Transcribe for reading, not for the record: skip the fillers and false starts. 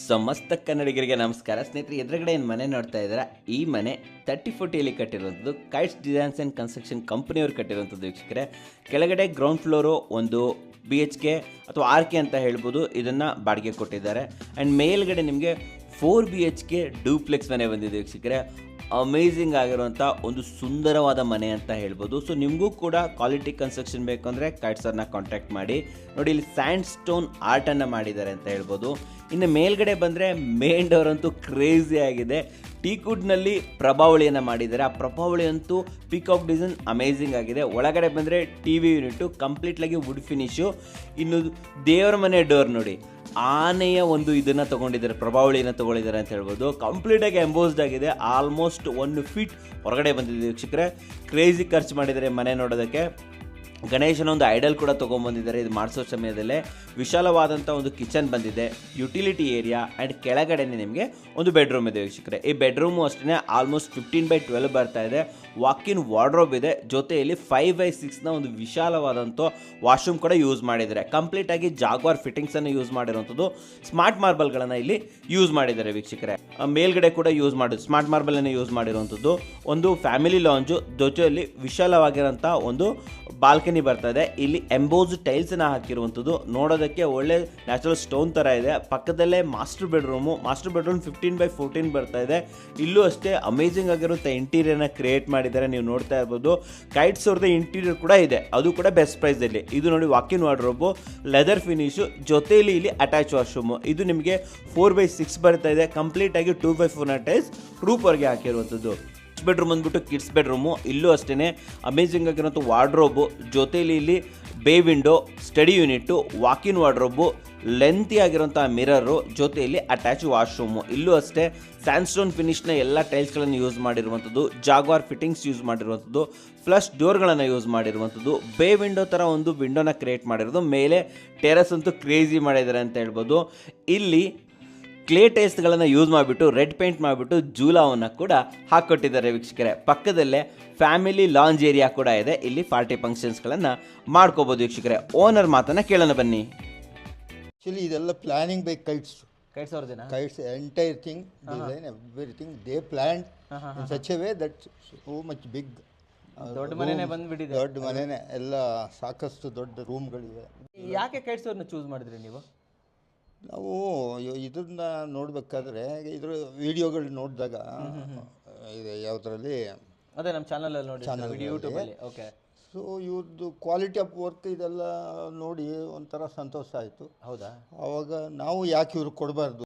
ಸಮಸ್ತ ಕನ್ನಡಿಗರಿಗೆ ನಮಸ್ಕಾರ. ಸ್ನೇಹಿತರೆ, ಎದುರುಗಡೆ ಏನು ಮನೆ ನೋಡ್ತಾ ಇದ್ದಾರೆ, ಈ ಮನೆ 3040 ಕಟ್ಟಿರುವಂಥದ್ದು. ಕೈಟ್ಸ್ ಡಿಸೈನ್ಸ್ ಆ್ಯಂಡ್ ಕನ್ಸ್ಟ್ರಕ್ಷನ್ ಕಂಪ್ನಿಯವರು ಕಟ್ಟಿರುವಂಥದ್ದು. ವೀಕ್ಷಕರೇ, ಕೆಳಗಡೆ ಗ್ರೌಂಡ್ ಫ್ಲೋರು ಒಂದು BHK ಅಥವಾ RK ಅಂತ ಹೇಳ್ಬೋದು, ಇದನ್ನು ಬಾಡಿಗೆ ಕೊಟ್ಟಿದ್ದಾರೆ. ಆ್ಯಂಡ್ ಮೇಲ್ಗಡೆ ನಿಮಗೆ 4 BHK ಡೂಪ್ಲೆಕ್ಸ್ ಮನೆ ಬಂದಿದೆ. ವೀಕ್ಷಕರೇ, ಅಮೇಝಿಂಗ್ ಆಗಿರುವಂಥ ಒಂದು ಸುಂದರವಾದ ಮನೆ ಅಂತ ಹೇಳ್ಬೋದು. ಸೊ ನಿಮಗೂ ಕೂಡ ಕ್ವಾಲಿಟಿ ಕನ್ಸ್ಟ್ರಕ್ಷನ್ ಬೇಕು ಅಂದರೆ ಕೈಟ್ಸರ್ನ ಕಾಂಟ್ಯಾಕ್ಟ್ ಮಾಡಿ. ನೋಡಿ, ಇಲ್ಲಿ ಸ್ಯಾಂಡ್ ಸ್ಟೋನ್ ಆರ್ಟನ್ನು ಮಾಡಿದ್ದಾರೆ ಅಂತ ಹೇಳ್ಬೋದು. ಇನ್ನು ಮೇಲ್ಗಡೆ ಬಂದರೆ ಮೇನ್ ಡೋರ್ ಅಂತೂ ಕ್ರೇಜಿ ಆಗಿದೆ. ಟೀಕುಡ್ನಲ್ಲಿ ಪ್ರಭಾವಳಿಯನ್ನು ಮಾಡಿದ್ದಾರೆ. ಆ ಪ್ರಭಾವಳಿ ಅಂತೂ ಪಿಕಾಕ್ ಡಿಸೈನ್ ಅಮೇಝಿಂಗ್ ಆಗಿದೆ. ಒಳಗಡೆ ಬಂದರೆ TV ಯೂನಿಟು ಕಂಪ್ಲೀಟ್ಲಾಗಿ ವುಡ್ ಫಿನಿಶು. ಇನ್ನು ದೇವರ ಮನೆ ಡೋರ್ ನೋಡಿ, ಆನೆಯ ಒಂದು ಇದನ್ನು ತೊಗೊಂಡಿದ್ದಾರೆ, ಪ್ರಭಾವಳಿಯನ್ನು ತೊಗೊಂಡಿದ್ದಾರೆ ಅಂತ ಹೇಳ್ಬೋದು. ಕಂಪ್ಲೀಟಾಗಿ ಎಂಬೋಸ್ಡ್ ಆಗಿದೆ. ಆಲ್ಮೋಸ್ಟ್ 1 ಫೀಟ್ ಹೊರಗಡೆ ಬಂದಿದೆ. ವೀಕ್ಷಕರೇ, ಕ್ರೇಜಿ ಖರ್ಚು ಮಾಡಿದ್ದಾರೆ ಮನೆ ನೋಡೋದಕ್ಕೆ. ಗಣೇಶನ ಒಂದು ಐಡಲ್ ಕೂಡ ತೊಗೊಂಬಂದಿದ್ದಾರೆ ಇದು ಮಾಡಿಸೋ ಸಮಯದಲ್ಲೇ. ವಿಶಾಲವಾದಂಥ ಒಂದು ಕಿಚನ್ ಬಂದಿದೆ, ಯುಟಿಲಿಟಿ ಏರಿಯಾ ಆ್ಯಂಡ್ ಕೆಳಗಡೆನೇ ನಿಮಗೆ ಒಂದು ಬೆಡ್ರೂಮ್ ಇದೆ. ವೀಕ್ಷಕರೇ, ಈ ಬೆಡ್ರೂಮು ಅಷ್ಟೇ ಆಲ್ಮೋಸ್ಟ್ 15x12 ಬರ್ತಾ ಇದೆ. ವಾಕಿನ್ ವಾರ್ಡ್ರೋಬ್ ಇದೆ, ಜೊತೆಯಲ್ಲಿ 5x6ನ ಒಂದು ವಿಶಾಲವಾದಂಥ ವಾಶ್ರೂಮ್ ಕೂಡ ಯೂಸ್ ಮಾಡಿದ್ದಾರೆ. ಕಂಪ್ಲೀಟಾಗಿ ಜಾಗ್ವಾರ್ ಫಿಟ್ಟಿಂಗ್ಸನ್ನು ಯೂಸ್ ಮಾಡಿರುವಂಥದ್ದು. ಸ್ಮಾರ್ಟ್ ಮಾರ್ಬಲ್ಗಳನ್ನು ಇಲ್ಲಿ ಯೂಸ್ ಮಾಡಿದ್ದಾರೆ. ವೀಕ್ಷಕರೇ, ಮೇಲ್ಗಡೆ ಕೂಡ ಸ್ಮಾರ್ಟ್ ಮಾರ್ಬಲನ್ನು ಯೂಸ್ ಮಾಡಿರುವಂಥದ್ದು. ಒಂದು ಫ್ಯಾಮಿಲಿ ಲಾಂಜು, ಜೊತೆಯಲ್ಲಿ ವಿಶಾಲವಾಗಿರೋಂಥ ಒಂದು ಬಾಲ್ಕನಿ ಬರ್ತಾ ಇದೆ. ಇಲ್ಲಿ ಎಂಬೋಸ್ ಟೈಲ್ಸನ್ನು ಹಾಕಿರುವಂಥದ್ದು, ನೋಡೋದಕ್ಕೆ ಒಳ್ಳೆ ನ್ಯಾಚುರಲ್ ಸ್ಟೋನ್ ಥರ ಇದೆ. ಪಕ್ಕದಲ್ಲೇ ಮಾಸ್ಟರ್ ಬೆಡ್ರೂಮ್ 15x14 ಬರ್ತಾ ಇದೆ. ಇಲ್ಲೂ ಅಷ್ಟೇ ಅಮೇಝಿಂಗ್ ಆಗಿರುವಂಥ ಇಂಟೀರಿಯರ್ನ ಕ್ರಿಯೇಟ್ ಮಾಡಿದ್ದಾರೆ. ನೀವು ನೋಡ್ತಾ ಇರ್ಬೋದು. ಕೈಟ್ಸ್ ಅವ್ರದ್ದು ಇಂಟೀರಿಯರ್ ಕೂಡ ಇದೆ, ಅದು ಕೂಡ ಬೆಸ್ಟ್ ಪ್ರೈಸಲ್ಲಿ. ಇದು ನೋಡಿ, ವಾಕಿನ್ ವಾರ್ಡ್ರೋಬು, ಲೆದರ್ ಫಿನಿಶು, ಜೊತೆಯಲ್ಲಿ ಇಲ್ಲಿ ಅಟ್ಯಾಚ್ ವಾಶ್ರೂಮು. ಇದು ನಿಮಗೆ 4x6 ಬರ್ತಾ ಇದೆ. ಕಂಪ್ಲೀಟಾಗಿ 2x4 ಟೈಲ್ಸ್ ರೂಪ್ವರೆಗೆ ಹಾಕಿರುವಂಥದ್ದು. ಬೆಡ್ರೂಮ್ ಬಂದ್ಬಿಟ್ಟು ಕಿಡ್ಸ್ ಬೆಡ್ರೂಮು. ಇಲ್ಲೂ ಅಷ್ಟೇ ಅಮೇಝಿಂಗ್ ಆಗಿರೋಂಥ ವಾರ್ಡ್ರೋಬು, ಜೊತೆಯಲ್ಲಿ ಇಲ್ಲಿ bay window, study unit, walk in wardrobe, lengthy ಆಗಿರೋಂಥ ಮಿರರು, ಜೊತೆಯಲ್ಲಿ ಅಟ್ಯಾಚ್ ವಾಶ್ರೂಮು. ಇಲ್ಲೂ ಅಷ್ಟೇ ಸ್ಯಾಂಡ್ಸ್ಟೋನ್ ಫಿನಿಷ್ನ ಎಲ್ಲ ಟೈಲ್ಸ್ಗಳನ್ನು ಯೂಸ್ ಮಾಡಿರುವಂಥದ್ದು. ಜಾಗ್ವಾರ್ ಫಿಟ್ಟಿಂಗ್ಸ್ ಯೂಸ್ ಮಾಡಿರುವಂಥದ್ದು. ಫ್ಲಶ್ ಡೋರ್ಗಳನ್ನು ಯೂಸ್ ಮಾಡಿರುವಂಥದ್ದು. ಬೇ ವಿಂಡೋ ಥರ ಒಂದು ವಿಂಡೋನ ಕ್ರಿಯೇಟ್ ಮಾಡಿರೋದು. ಮೇಲೆ ಟೆರಸ್ ಅಂತೂ ಕ್ರೇಜಿ ಮಾಡಿದ್ದಾರೆ ಅಂತ ಹೇಳ್ಬೋದು. ಇಲ್ಲಿ ಕ್ಲೇ ಟೈಲ್ಸ್ಗಳನ್ನು ಯೂಸ್ ಮಾಡಿಬಿಟ್ಟು ರೆಡ್ ಪೇಂಟ್ ಮಾಡಿಬಿಟ್ಟು ಜೂಲಾವನ್ನು ಕೂಡ ಹಾಕ್ಕೊಟ್ಟಿದ್ದಾರೆ. ವೀಕ್ಷಕರೇ, ಪಕ್ಕದಲ್ಲೇ ಫ್ಯಾಮಿಲಿ ಲಾಂಜ್ ಏರಿಯಾ ಕೂಡ ಇದೆ. ಇಲ್ಲಿ ಪಾರ್ಟಿ ಫಂಕ್ಷನ್ಸ್ಗಳನ್ನು ಮಾಡ್ಕೋಬೋದು. ವೀಕ್ಷಕರೇ, ಓನರ್ ಮಾತನ್ನು ಕೇಳೋಣ ಬನ್ನಿ. ಆ್ಯಕ್ಚುಲಿ ಇದೆಲ್ಲ ಪ್ಲಾನಿಂಗ್ ಬೈ ಕೈಟ್ಸ್ ಅವ್ರದ್ದೇನಾ? Kites entire thing design everything they plan in such a way that so much big. ದೊಡ್ಡ ಮನೆನೇ ಬಂದ್ಬಿಟ್ಟಿದೆ. ದೊಡ್ಡ ಮನೆನೇ, ಎಲ್ಲ ಸಾಕಷ್ಟು ದೊಡ್ಡ ರೂಮ್ಗಳಿವೆ. ಯಾಕೆ ಕೈಟ್ಸ್ ಅವ್ರನ್ನ ಚೂಸ್ ಮಾಡಿದ್ರಿ ನೀವು? ನಾವು ಇದನ್ನ ನೋಡಬೇಕಾದ್ರೆ ಇದ್ರ ವಿಡಿಯೋಗಳು ನೋಡಿದಾಗ ಇದು ಯಾವುದರಲ್ಲಿ ಅದೇ ನಮ್ಮ ಚಾನಲಲ್ಲಿ ನೋಡಿ, ಯೂಟ್ಯೂಬಲ್ಲಿ. ಓಕೆ. ಸೊ ಇವ್ರದ್ದು ಕ್ವಾಲಿಟಿ ಆಫ್ ವರ್ಕ್ ಇದೆಲ್ಲ ನೋಡಿ ಒಂಥರ ಸಂತೋಷ ಆಯಿತು. ಹೌದಾ? ಆವಾಗ ನಾವು ಯಾಕೆ ಇವ್ರಿಗೆ ಕೊಡಬಾರ್ದು